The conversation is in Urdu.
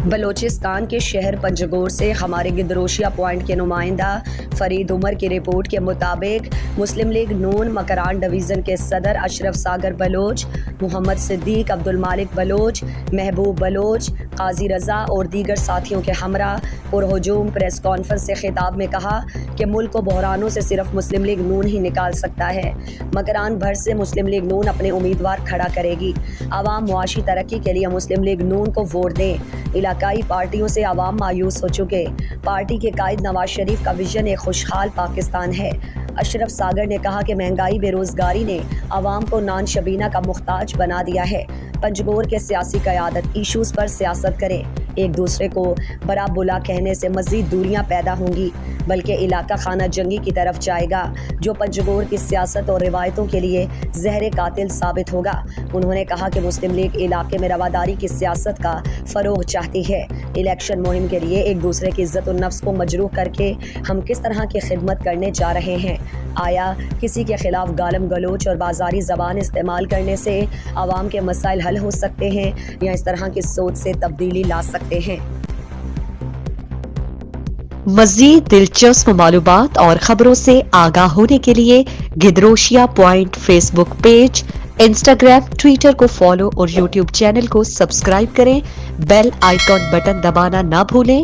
بلوچستان کے شہر پنجگور سے ہمارے گدروشیا پوائنٹ کے نمائندہ فرید عمر کی رپورٹ کے مطابق مسلم لیگ نون مکران ڈویژن کے صدر اشرف ساگر بلوچ، محمد صدیق، عبدالمالک بلوچ، محبوب بلوچ، قاضی رضا اور دیگر ساتھیوں کے ہمراہ پرہجوم پریس کانفرنس سے خطاب میں کہا کہ ملک کو بحرانوں سے صرف مسلم لیگ نون ہی نکال سکتا ہے۔ مکران بھر سے مسلم لیگ نون اپنے امیدوار کھڑا کرے گی۔ عوام معاشی ترقی کے لیے مسلم لیگ نون کو ووٹ دیں۔ علاقائی پارٹیوں سے عوام مایوس ہو چکے۔ پارٹی کے قائد نواز شریف کا ویژن ایک خوشحال پاکستان ہے۔ اشرف ساگر نے کہا کہ مہنگائی، بے روزگاری نے عوام کو نان شبینہ کا محتاج بنا دیا ہے۔ پنجگور کے سیاسی قیادت ایشوز پر سیاست کرے۔ ایک دوسرے کو برا بلا کہنے سے مزید دوریاں پیدا ہوں گی، بلکہ علاقہ خانہ جنگی کی طرف جائے گا، جو پنجگور کی سیاست اور روایتوں کے لیے زہر قاتل ثابت ہوگا۔ انہوں نے کہا کہ مسلم لیگ علاقے میں رواداری کی سیاست کا فروغ چاہتی ہے۔ الیکشن مہم کے لیے ایک دوسرے کی عزت النفس کو مجروح کر کے ہم کس طرح کی خدمت کرنے جا رہے ہیں؟ آیا کسی کے خلاف گالم گلوچ اور بازاری زبان استعمال کرنے سے عوام کے مسائل حل ہو سکتے ہیں، یا اس طرح کی سوچ سے تبدیلی لا سکتے ہیں؟ مزید دلچسپ معلومات اور خبروں سے آگاہ ہونے کے لیے Gedrosia point Facebook page, Instagram, Twitter کو فالو اور یوٹیوب چینل کو سبسکرائب کریں۔ بیل آئیکن بٹن دبانا نہ بھولیں